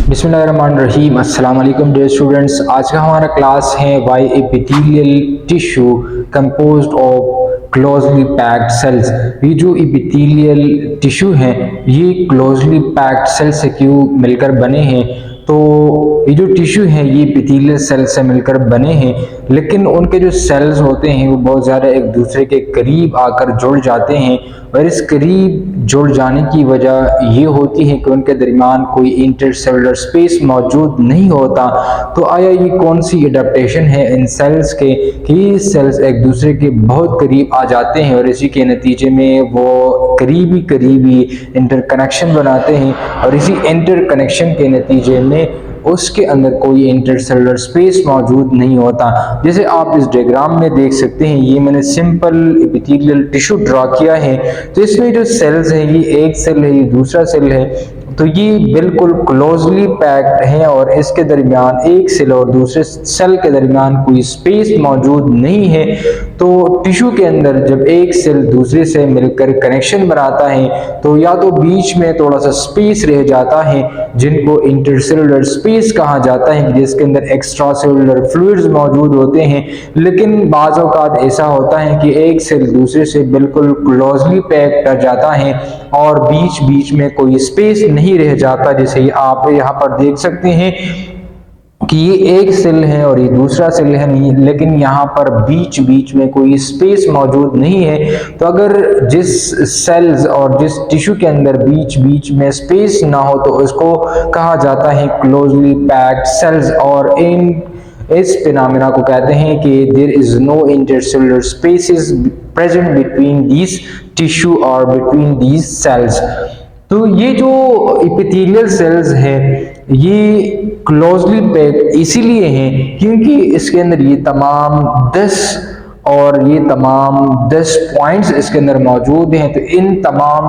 बिस्मिल्लाहिर्रहमानिर्रहीम। अस्सलाम वालेकुम डियर स्टूडेंट्स। आज का हमारा क्लास है why epithelial tissue composed of closely packed cells. ये जो एपिथेलियल टिश्यू हैं ये क्लोजली पैक्ड सेल से क्यों मिलकर बने हैं? तो ये जो टिश्यू है ये एपिथेलियल सेल से मिलकर बने हैं, लेकिन उनके जो सेल्स होते हैं वो बहुत ज़्यादा एक दूसरे के करीब आकर जुड़ जाते हैं, और इस करीब जुड़ जाने की वजह ये होती है कि उनके दरमियान कोई इंटरसेलुलर स्पेस मौजूद नहीं होता। तो आया ये कौन सी एडेप्टेशन है इन सेल्स के कि सेल्स एक दूसरे के बहुत करीब आ जाते हैं और इसी के नतीजे में वो करीबी इंटरकनेक्शन बनाते हैं, और इसी इंटरकनेक्शन के नतीजे में उसके अंदर कोई इंटरसेलुलर स्पेस मौजूद नहीं होता। जैसे आप इस डायग्राम में देख सकते हैं, ये मैंने सिंपल एपिथेलियल टिश्यू ड्रा किया है। तो इसमें जो सेल्स है ये एक सेल है, ये दूसरा सेल है, तो ये बिल्कुल क्लोजली पैक्ड है और इसके दरमियान एक सेल और दूसरे सेल के दरमियान कोई स्पेस मौजूद नहीं है। तो टिश्यू के अंदर जब एक सेल दूसरे से मिलकर कनेक्शन बनाता है तो या तो बीच में थोड़ा सा स्पेस रह जाता है जिनको इंटरसेलुलर स्पेस कहा जाता है, जिसके अंदर एक्स्ट्रा सेलुलर फ्लूइड्स मौजूद होते हैं। लेकिन बाज़ औक़ात ऐसा होता है कि एक सेल दूसरे से बिल्कुल क्लोजली पैक कर जाता है और बीच बीच में कोई स्पेस नहीं रह जाता। जैसे आप यहाँ पर देख सकते हैं कि ये एक सेल है और ये दूसरा सेल है, लेकिन यहाँ पर बीच बीच में कोई स्पेस मौजूद नहीं है। तो अगर जिस सेल्स और जिस टिश्यू के अंदर बीच बीच में स्पेस ना हो तो उसको कहा जाता है क्लोजली पैक्ड सेल्स, और इस फिनोमेना को कहते हैं कि there is no intercellular spaces present between these tissue और बिटवीन दीज सेल्स। तो ये जो एपिथेलियल सेल्स हैं ये क्लोजली पैक्ड इसीलिए हैं क्योंकि इसके अंदर ये तमाम 10 पॉइंट्स इसके अंदर मौजूद हैं। तो इन तमाम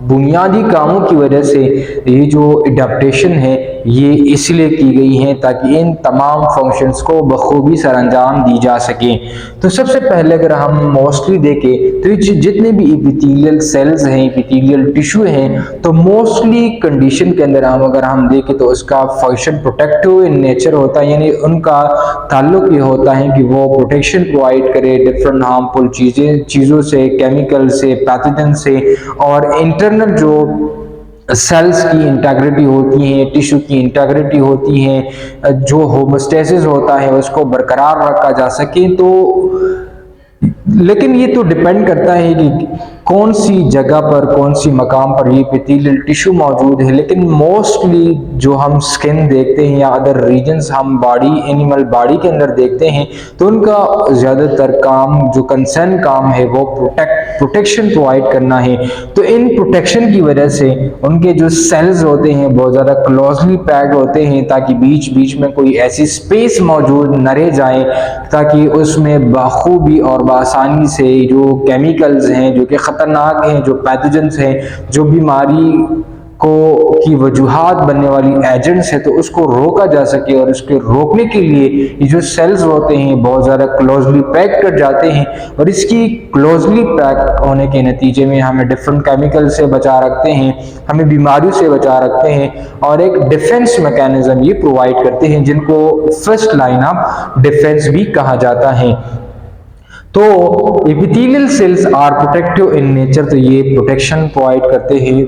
बुनियादी कामों की वजह से ये जो एडेप्टेशन है ये इसलिए की गई है ताकि इन तमाम फंक्शंस को बखूबी सरअंजाम दी जा सके। तो सबसे पहले अगर हम मोस्टली देखें तो जितने भी एपिथेलियल सेल्स हैं, एपिथेलियल टिश्यू हैं, तो मोस्टली कंडीशन के अंदर अगर हम देखें तो उसका फंक्शन प्रोटेक्टिव इन नेचर होता है, यानी उनका ताल्लुक ये होता है कि वो प्रोटेक्शन प्रोवाइड करे डिफरेंट हार्मफुल चीज़ों से, केमिकल से, पैथोजन से, और इंटरनल जो सेल्स की इंटेग्रिटी होती है, टिश्यू की इंटेग्रिटी होती है, जो होमोस्टेसिस होता है उसको बरकरार रखा जा सके। तो लेकिन ये तो डिपेंड करता है कि कौन सी जगह पर, कौन सी मकाम पर ये एपिथेलियल टिश्यू मौजूद है। लेकिन मोस्टली जो हम स्किन देखते हैं या अदर रीजन्स हम एनिमल बॉडी के अंदर देखते हैं तो उनका ज़्यादातर काम, जो कंसर्न काम है वो प्रोटेक्शन प्रोवाइड करना है। तो इन प्रोटेक्शन की वजह से उनके जो सेल्स होते हैं बहुत ज़्यादा क्लोजली पैक्ड होते हैं ताकि बीच बीच में कोई ऐसी स्पेस मौजूद न रह जाए ताकि उसमें बखूबी और आसानी से जो केमिकल्स हैं, जो कि खतरनाक हैं, जो पैथोजेंस हैं, जो बीमारी की वजूहात बनने वाली एजेंट्स है, तो उसको रोका जा सके। और उसके रोकने के लिए ये जो सेल्स होते हैं बहुत ज़्यादा क्लोजली पैक कर जाते हैं, और इसकी क्लोजली पैक होने के नतीजे में हमें डिफरेंट केमिकल से बचा रखते हैं, हमें बीमारियों से बचा रखते हैं, और एक डिफेंस मैकेनिज्म ये प्रोवाइड करते हैं जिनको फर्स्ट लाइन ऑफ डिफेंस भी कहा जाता है। तो epithelial cells are protective in nature, तो ये प्रोटेक्शन प्रोवाइड करते हैं,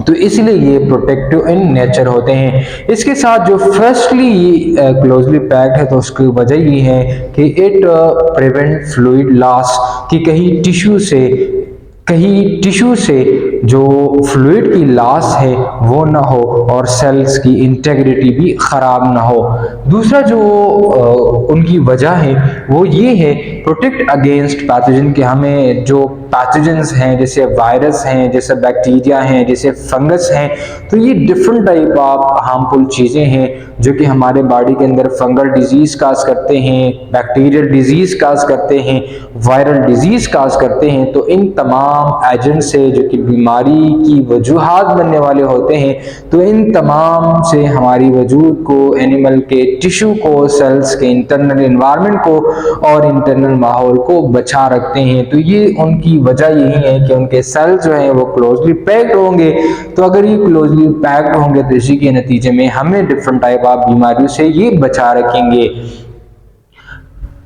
तो इसलिए ये प्रोटेक्टिव इन नेचर होते हैं। इसके साथ जो फर्स्टली ये क्लोजली पैक्ड है तो उसकी वजह ये है कि इट प्रिवेंट फ्लूइड लॉस, कि कहीं टिश्यू से जो फ्लूइड की लॉस है वो ना हो और सेल्स की इंटेग्रिटी भी ख़राब ना हो। दूसरा जो उनकी वजह है वो ये है प्रोटेक्ट अगेंस्ट पैथोजन, के हमें जो पैथोजेंस हैं जैसे वायरस हैं, जैसे बैक्टीरिया हैं, जैसे फंगस हैं, तो ये डिफरेंट टाइप ऑफ हार्मफुल चीज़ें हैं जो कि हमारे बॉडी के अंदर फंगल डिजीज़ काज करते हैं, बैक्टीरियल डिजीज़ काज करते हैं, वायरल डिजीज़ काज करते हैं। तो इन तमाम एजेंट से जो कि बीमारी की वजूहात बनने वाले होते हैं, तो इन तमाम से हमारी वजूद को, एनिमल के टिश्यू को, सेल्स के इंटरनल एनवायरनमेंट को और इंटरनल माहौल को बचा रखते हैं। तो ये उनकी वजह यही है कि उनके सेल्स जो हैं वो क्लोजली पैक्ड होंगे। तो अगर ये क्लोजली पैक्ड होंगे तो इसी के नतीजे में हमें डिफरेंट टाइप ऑफ बीमारियों से ये बचा रखेंगे।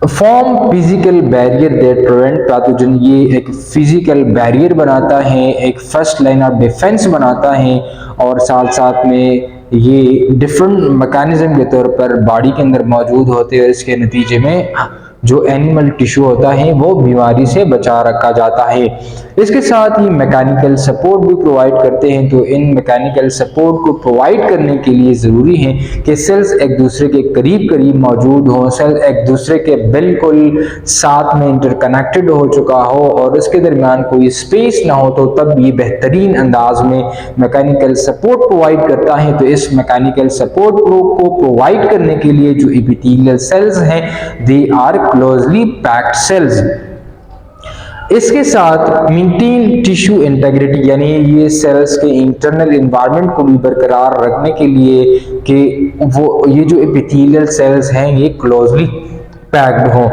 Form physical barrier that prevent pathogen, ये एक फिजिकल बैरियर बनाता है, एक फर्स्ट लाइन ऑफ डिफेंस बनाता है और साथ साथ में ये डिफरेंट मैकेनिज्म के तौर पर बॉडी के अंदर मौजूद होते हैं। इसके नतीजे में जो एनिमल टिश्यू होता है वो बीमारी से बचा रखा जाता है। इसके साथ ही मैकेनिकल सपोर्ट भी प्रोवाइड करते हैं। तो इन मैकेनिकल सपोर्ट को प्रोवाइड करने के लिए ज़रूरी है कि सेल्स एक दूसरे के करीब करीब मौजूद हों, सेल एक दूसरे के बिल्कुल साथ में इंटरकनेक्टेड हो चुका हो और उसके दरमियान कोई स्पेस ना हो, तो तब ये बेहतरीन अंदाज में मैकेनिकल सपोर्ट प्रोवाइड करता है। तो इस मैकेनिकल सपोर्ट को प्रोवाइड करने के लिए जो एपिथेलियल सेल्स हैं, they are closely packed cells. इसके साथ मेंटेन टिश्यू इंटेग्रिटी, यानी ये सेल्स के इंटरनल एनवायरनमेंट को भी बरकरार रखने के लिए कि वो ये जो एपिथेलियल सेल्स हैं ये क्लोजली पैक्ड हो।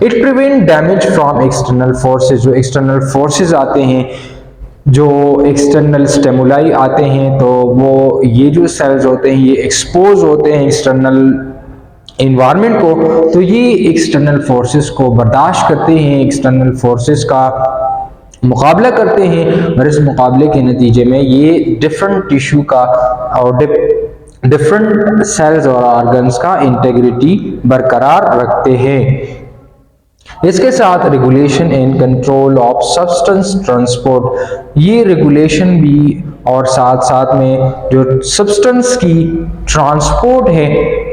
It prevent damage from external forces, जो एक्सटर्नल फोर्सेस आते हैं, जो एक्सटर्नल स्टिमुलाई आते हैं, तो वो ये जो सेल्स होते हैं ये एक्सपोज होते हैं एक्सटर्नल इन्वायरमेंट को, तो ये एक्सटर्नल फोर्सेस को बर्दाश्त करते हैं, एक्सटर्नल फोर्सेस का मुकाबला करते हैं और इस मुकाबले के नतीजे में ये डिफरेंट टिश्यू का और डिफरेंट सेल्स और ऑर्गन्स का इंटेग्रिटी बरकरार रखते हैं। इसके साथ regulation and control of substance transport, ये रेगुलेशन भी और साथ साथ में जो सब्सटेंस की ट्रांसपोर्ट है,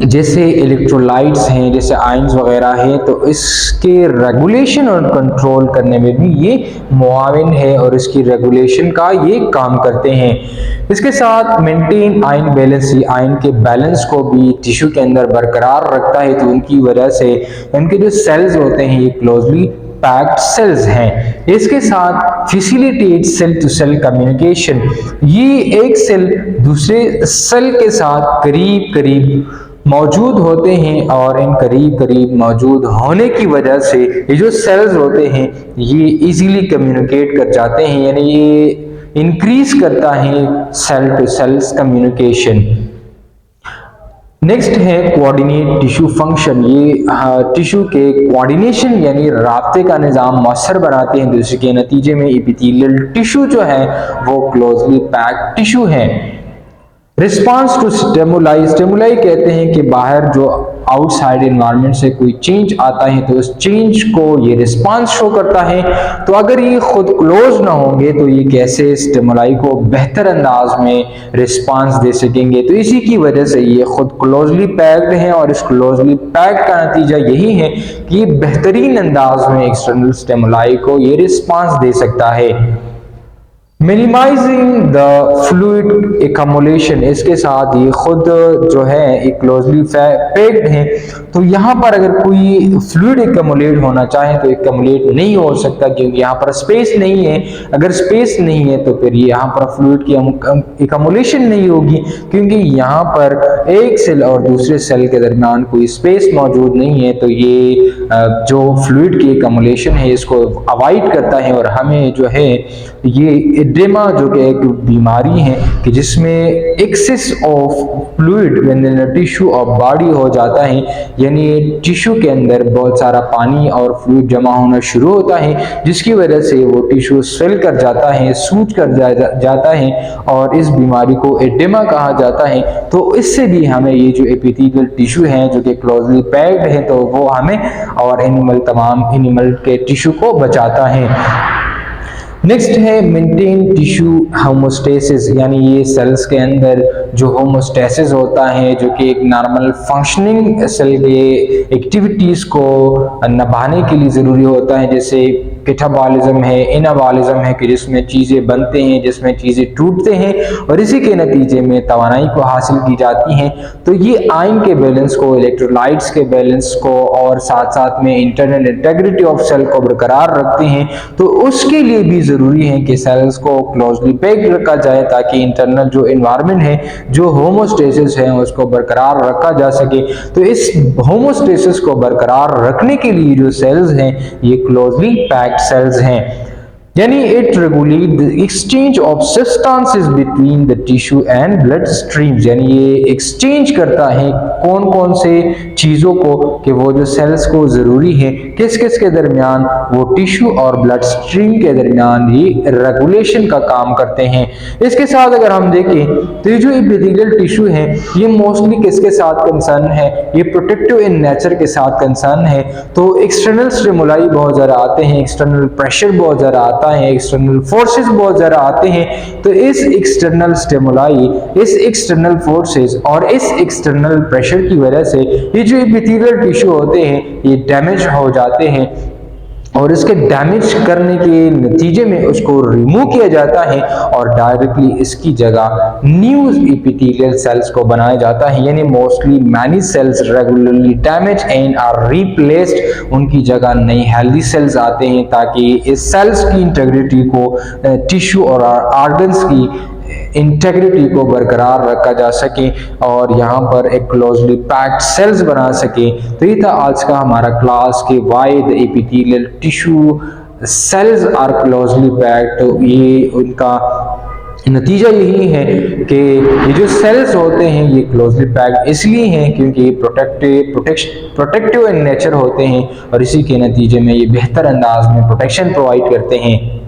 जैसे इलेक्ट्रोलाइट्स हैं, जैसे आयंस वगैरह हैं, तो इसके रेगुलेशन और कंट्रोल करने में भी ये मुआविन है और इसकी रेगुलेशन का ये काम करते हैं। इसके साथ मेंटेन आयन बैलेंस, ये आयन के बैलेंस को भी टिश्यू के अंदर बरकरार रखता है। तो उनकी वजह से इनके जो सेल्स होते हैं ये क्लोजली पैक्ड सेल्स हैं। इसके साथ facilitate cell to cell communication, ये एक सेल दूसरे सेल के साथ करीब करीब मौजूद होते हैं और इन करीब करीब मौजूद होने की वजह से ये जो सेल्स होते हैं ये इजीली कम्युनिकेट कर जाते हैं, यानी ये इंक्रीज करता है cell to cells communication. Next है कोऑर्डिनेट टिश्यू फंक्शन, ये टिश्यू के कोऑर्डिनेशन यानी राब्ते का निज़ाम मौसर बनाते हैं, जिसके नतीजे में एपिथेलियल टिश्यू जो है वो क्लोजली पैक्ड टिश्यू है। रिस्पांस टू स्टिमुलाई, स्टिमुलाई कहते हैं कि बाहर जो आउटसाइड एनवायरनमेंट से कोई चेंज आता है तो उस चेंज को ये रिस्पांस शो करता है। तो अगर ये खुद क्लोज ना होंगे तो ये कैसे स्टिमुलाई को बेहतर अंदाज में रिस्पांस दे सकेंगे। तो इसी की वजह से ये खुद क्लोजली पैक्ड हैं और इस क्लोजली पैक्ड का नतीजा यही है कि ये बेहतरीन अंदाज में एक्सटर्नल स्टिमुलाई को ये रिस्पांस दे सकता है। मिनिमाइजिंग द फ्लूइड एकमुलेशन, इसके साथ ये खुद जो है एक क्लोजली पैक्ड है, तो यहाँ पर अगर कोई फ्लूइड एकमुलेट होना चाहे तो एकमुलेट नहीं हो सकता क्योंकि यहाँ पर स्पेस नहीं है। अगर स्पेस नहीं है तो फिर यहाँ पर फ्लूइड की एकमुलेशन नहीं होगी क्योंकि यहाँ पर एक सेल और दूसरे सेल के दरमियान कोई स्पेस मौजूद नहीं है। तो ये जो फ्लूइड की एकमुलेशन है इसको अवॉइड करता है और हमें जो है ये एडेमा जो कि एक बीमारी है कि जिसमें excess of fluid within tissue of body हो जाता है, यानी टिश्यू के अंदर बहुत सारा पानी और फ्लूइड जमा होना शुरू होता है जिसकी वजह से वो टिश्यू स्वेल कर जाता है, सूज कर जाता है और इस बीमारी को एडेमा कहा जाता है। तो इससे भी हमें ये जो एपिथेलियल टिश्यू है जो कि क्लोजली पैक्ड है तो वो हमें और तमाम एनिमल के टिश्यू को बचाता है। नेक्स्ट है मेंटेन टिश्यू होमोस्टेसिस, यानी ये सेल्स के अंदर जो होमोस्टेसिस होता है जो कि एक नॉर्मल फंक्शनिंग सेल के एक्टिविटीज़ को निभाने के लिए ज़रूरी होता है, जैसे कैटाबॉलिज्म है, एनाबॉलिज्म है कि जिसमें चीज़ें बनते हैं, जिसमें चीज़ें टूटते हैं और इसी के नतीजे में तवानाई को हासिल की जाती हैं। तो ये आयन के बैलेंस को, इलेक्ट्रोलाइट्स के बैलेंस को और साथ साथ में इंटरनल इंटेग्रिटी ऑफ सेल को बरकरार रखते हैं। तो उसके लिए भी ज़रूरी है कि सेल्स को क्लोजली पैक्ड रखा जाए ताकि इंटरनल जो एनवायरनमेंट है, जो होमोस्टेसिस है, उसको बरकरार रखा जा सके। तो इस होमोस्टेसिस को बरकरार रखने के लिए जो सेल्स हैं ये क्लोजली पैक्ड सेल्स हैं, यानी it regulate the exchange of substances between the tissue and blood streams, यानी ये एक्सचेंज करता है कौन कौन से चीज़ों को कि वो जो सेल्स को ज़रूरी है किस किस के दरमियान, वो टिश्यू और ब्लड स्ट्रीम के दरमियान ये रेगुलेशन का काम करते हैं। इसके साथ अगर हम देखें तो ये जो एपिथेलियल टिश्यू है ये मोस्टली किसके साथ कंसर्न है, ये प्रोटेक्टिव इन नेचर के साथ कंसर्न है। तो एक्सटर्नल स्टिमुलाई बहुत ज़्यादा आते हैं, एक्सटर्नल प्रेशर बहुत ज़्यादा आता है, एक्सटर्नल फोर्सेस बहुत ज़्यादा आते हैं। तो इस एक्सटर्नल स्टिमुलाई, इस एक्सटर्नल फोर्सेस और इस एक्सटर्नल प्रेशर की वजह से ये जो एपिथेलियल टिश्यू होते हैं ये डैमेज हो जाते हैं और इसके डैमेज करने के नतीजे में उसको रिमूव किया जाता है और डायरेक्टली इसकी जगह न्यू एपिथेलियल सेल्स को बनाया जाता है, यानी mostly many cells regularly damage and are replaced, उनकी जगह नई हेल्दी सेल्स आते हैं ताकि इस सेल्स की इंटेग्रिटी को, टिश्यू और ऑर्गन्स की इंटेग्रिटी को बरकरार रखा जा सके और यहाँ पर एक क्लोजली पैक्ड सेल्स बना सके। तो ये था आज का हमारा क्लास के why the epithelial tissue cells are closely packed. तो ये उनका नतीजा यही है कि ये जो सेल्स होते हैं ये क्लोजली पैक्ड इसलिए हैं क्योंकि ये प्रोटेक्टिव इन नेचर होते हैं और इसी के नतीजे में ये बेहतर अंदाज में प्रोटेक्शन प्रोवाइड करते हैं।